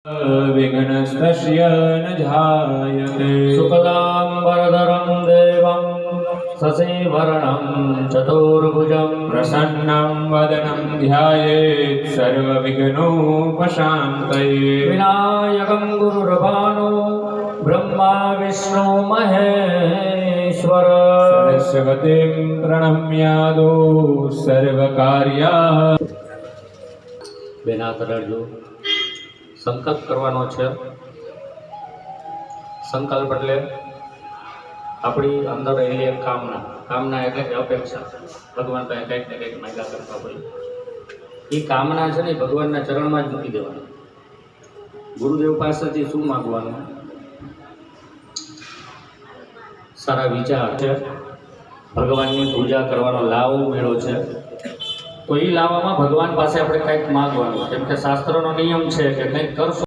विघ्नस्तस्य न जायते। शुक्लाम्बरधरं देवं शशिवर्णं चतुर्भुजं प्रसन्नं वदनं ध्यायेत् सर्वविघ्नोपशान्तये। विनायकं गुरुर्भानु ब्रह्मा विष्णु महेश्वर। सरस्वतीं प्रणम्यादो सर्वकार्या। બેના કરજો સંકલ્પ કરવાનો છે। સંકલ્પ એટલે આપણી અંદર રહેલી એક કામના એટલે કે અપેક્ષા। ભગવાન પાસે કંઈક ને કંઈક માંગ્યા કરતા હોય એ કામના છે ને ભગવાનના ચરણમાં જ મૂકી દેવાની। ગુરુદેવ પાસેથી શું માગવાનું? સારા વિચાર છે, ભગવાનની પૂજા કરવાનો લાવો મેળો છે, તો એ લાવામાં ભગવાન પાસે આપણે કંઈક માગવાનું। કેમ કે શાસ્ત્રનો નિયમ છે કે કંઈક કરશો